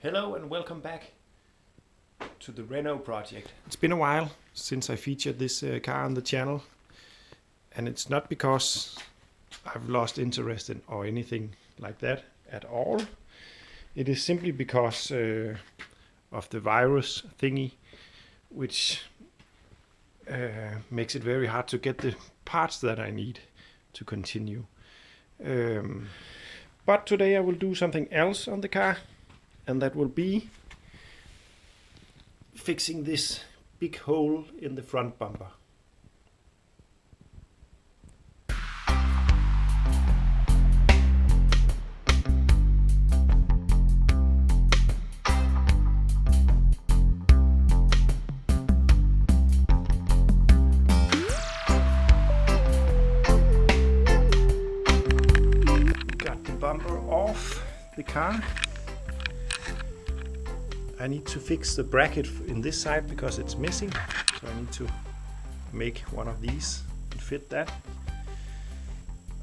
Hello and welcome back to the Renault project. It's been a while since I featured this car on the channel, and it's not because I've lost interest in or anything like that at all. It is simply because of the virus thingy, which makes it very hard to get the parts that I need to continue. But today I will do something else on the car, and that will be fixing this big hole in the front bumper. Got the bumper off the car. I need to fix the bracket in this side because it's missing, so I need to make one of these and fit that.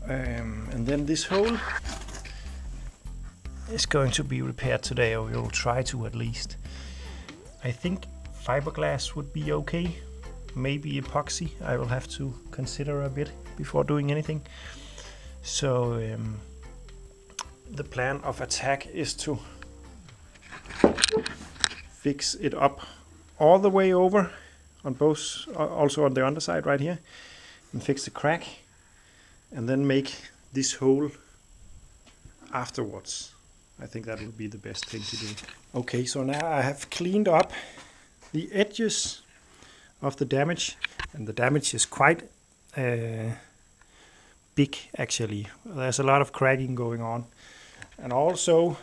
And then this hole is going to be repaired today, or we will try to at least. I think fiberglass would be okay, maybe epoxy. I will have to consider a bit before doing anything. So the plan of attack is to fix it up all the way over on both, also on the underside right here, and fix the crack, and then make this hole afterwards. I think that would be the best thing to do. Okay, so now I have cleaned up the edges of the damage, and the damage is quite big actually. There's a lot of cracking going on, and also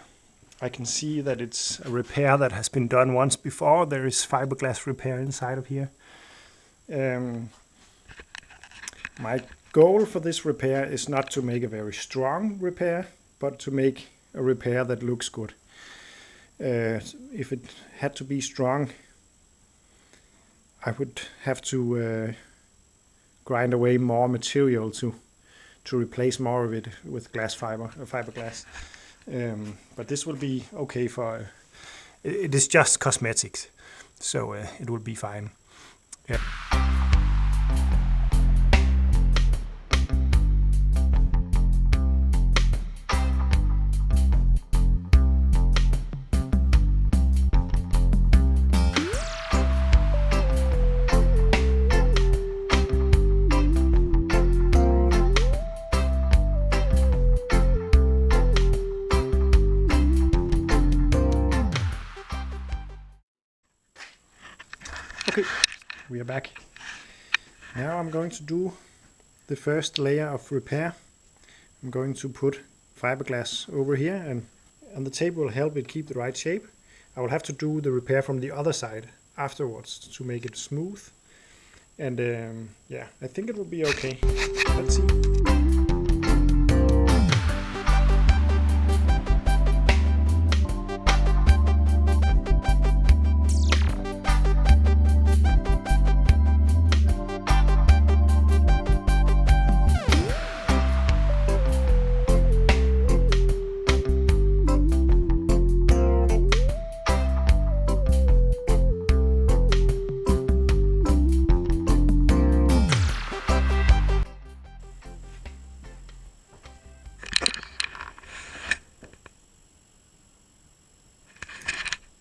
I can see that it's a repair that has been done once before. There is fiberglass repair inside of here. My goal for this repair is not to make a very strong repair, but to make a repair that looks good. If it had to be strong, I would have to grind away more material to replace more of it with fiberglass. But this will be okay for, it is just cosmetics, so it will be fine. Yeah. Okay, we are back. Now I'm going to do the first layer of repair. I'm going to put fiberglass over here, and the tape will help it keep the right shape. I will have to do the repair from the other side afterwards to make it smooth. And yeah, I think it will be okay. Let's see.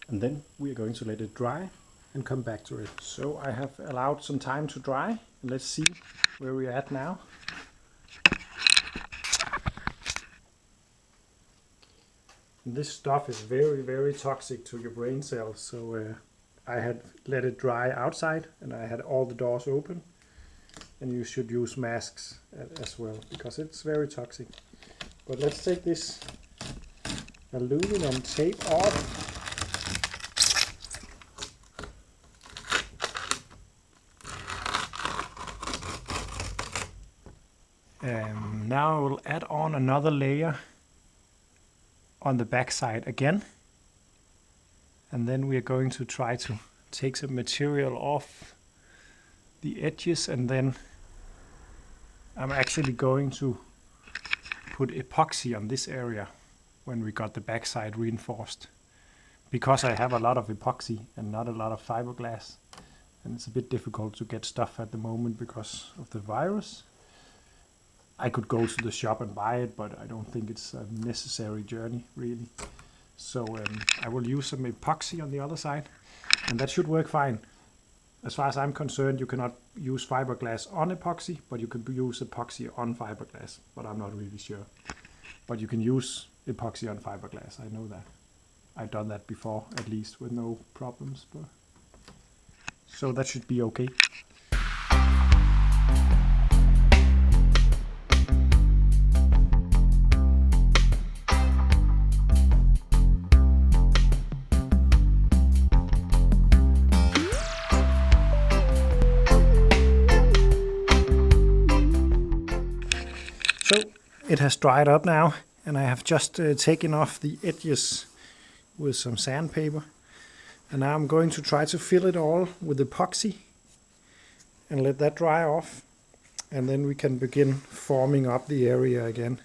And then we are going to let it dry and come back to it. So I have allowed some time to dry, and let's see where we are at now. And this stuff is very, very toxic to your brain cells, so I had let it dry outside, and I had all the doors open, and you should use masks as well, because it's very toxic. But let's take this aluminum tape off. Now I will add on another layer on the back side again, and then we are going to try to take some material off the edges, and then I'm actually going to put epoxy on this area when we got the backside reinforced, because I have a lot of epoxy and not a lot of fiberglass, and it's a bit difficult to get stuff at the moment because of the virus. I could go to the shop and buy it, but I don't think it's a necessary journey really. So I will use some epoxy on the other side, and that should work fine. As far as I'm concerned, you cannot use fiberglass on epoxy, but you can use epoxy on fiberglass, but I'm not really sure. But you can use epoxy on fiberglass, I know that. I've done that before, at least, with no problems. But so that should be okay. So it has dried up now, and I have just taken off the edges with some sandpaper, and now I'm going to try to fill it all with epoxy and let that dry off, and then we can begin forming up the area again.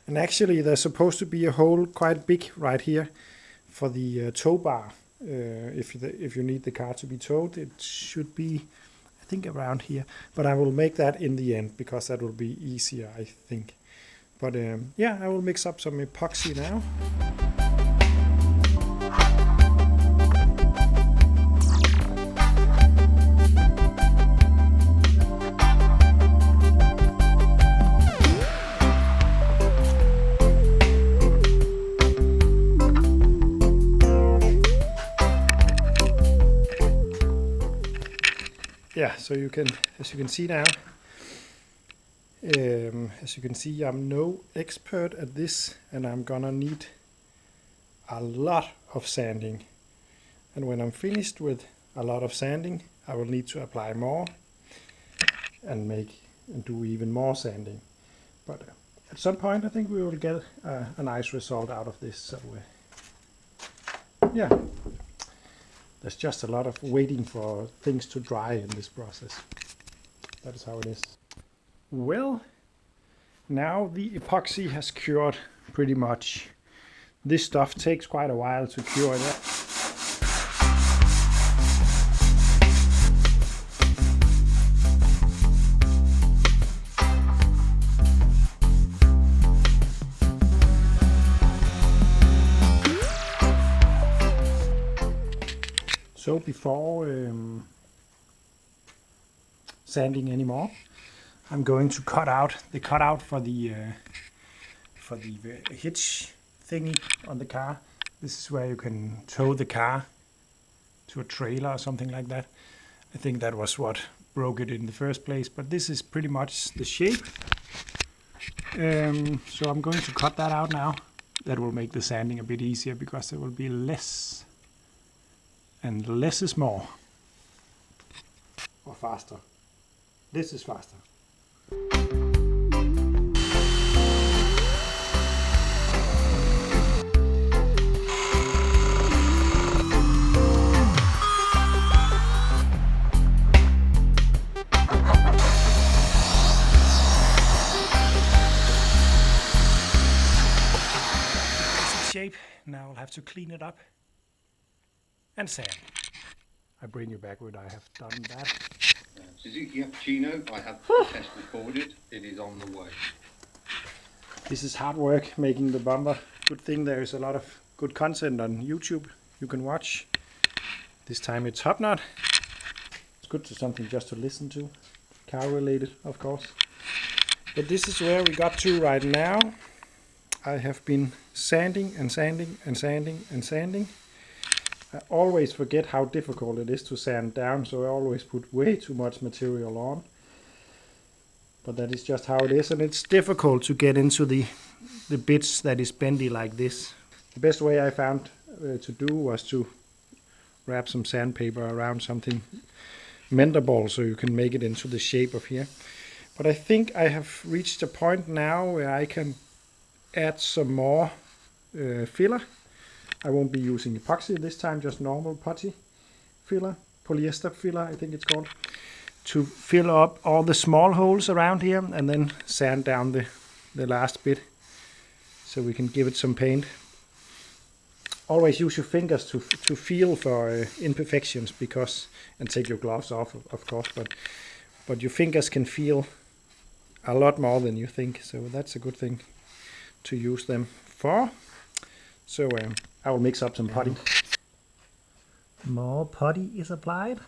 And actually there's supposed to be a hole quite big right here for the tow bar. If you need the car to be towed, it should be, I think, around here, but I will make that in the end because that will be easier, I think. But yeah, I will mix up some epoxy now. Yeah, so you can, as you can see now, I'm no expert at this, and I'm gonna need a lot of sanding. And when I'm finished with a lot of sanding, I will need to apply more and do even more sanding. But at some point, I think we will get a nice result out of this. So yeah. There's just a lot of waiting for things to dry in this process. That is how it is. Well, now the epoxy has cured pretty much. This stuff takes quite a while to cure that. So before sanding anymore, I'm going to cut out the cutout for the hitch thingy on the car. This is where you can tow the car to a trailer or something like that. I think that was what broke it in the first place, but this is pretty much the shape. So I'm going to cut that out now. That will make the sanding a bit easier because there will be less. And less is more. Or faster. This is faster. It's in shape. Now I'll have to clean it up and sand. I bring you back when I have done that. Suzuki Cappuccino, I have the test recorded. It is on the way. This is hard work making the bumper. Good thing there is a lot of good content on YouTube you can watch. This time it's Hop Knot. It's good to something just to listen to. Car related, of course. But this is where we got to right now. I have been sanding and sanding and sanding and sanding. I always forget how difficult it is to sand down, so I always put way too much material on. But that is just how it is, and it's difficult to get into the bits that is bendy like this. The best way I found to do was to wrap some sandpaper around something mendable so you can make it into the shape of here. But I think I have reached a point now where I can add some more filler. I won't be using epoxy this time, just normal putty filler, polyester filler I think it's called, to fill up all the small holes around here and then sand down the last bit so we can give it some paint. always use your fingers to feel for imperfections, because, and take your gloves off, of course, but your fingers can feel a lot more than you think, so that's a good thing to use them for. So I will mix up some putty. More putty is applied.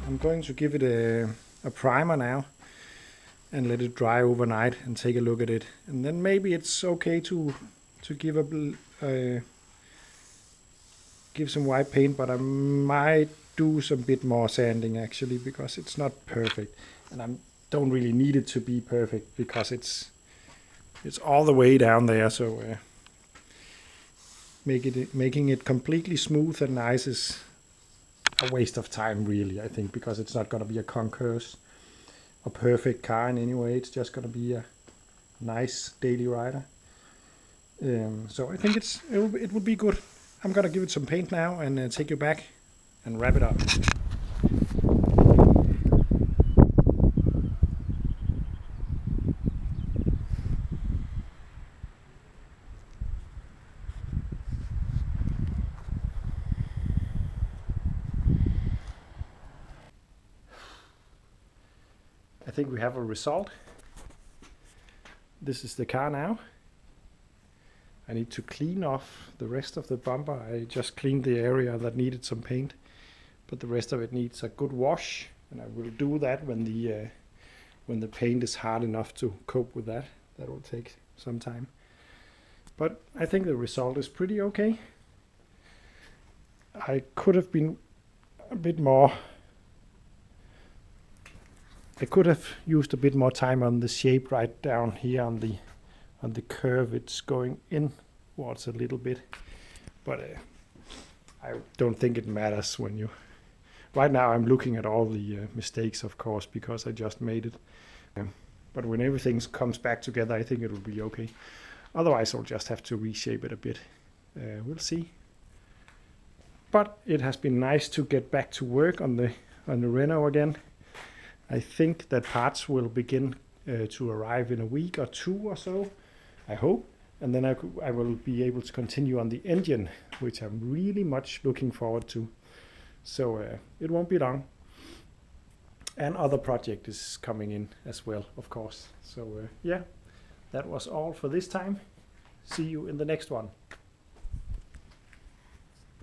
I'm going to give it a primer now and let it dry overnight and take a look at it, and then maybe it's okay to give some white paint, but I might do some bit more sanding actually, because it's not perfect, and I don't really need it to be perfect because it's all the way down there, so making it completely smooth and nice is a waste of time, really, I think, because it's not going to be a concourse or perfect car in any way. It's just going to be a nice daily rider. So I think it would be good. I'm going to give it some paint now and take you back and wrap it up. I think we have a result. This is the car now. I need to clean off the rest of the bumper. I just cleaned the area that needed some paint, but the rest of it needs a good wash, and I will do that when the paint is hard enough to cope with that. That will take some time. But I think the result is pretty okay. I could have been a bit more. I could have used a bit more time on the shape right down here on the curve. It's going inwards a little bit, but I don't think it matters when you. Right now I'm looking at all the mistakes, of course, because I just made it. But when everything comes back together, I think it will be okay. Otherwise, I'll just have to reshape it a bit. We'll see. But it has been nice to get back to work on the Renault again. I think that parts will begin to arrive in a week or two or so, I hope. And then I will be able to continue on the engine, which I'm really much looking forward to. So it won't be long. And other project is coming in as well, of course. So yeah, that was all for this time. See you in the next one.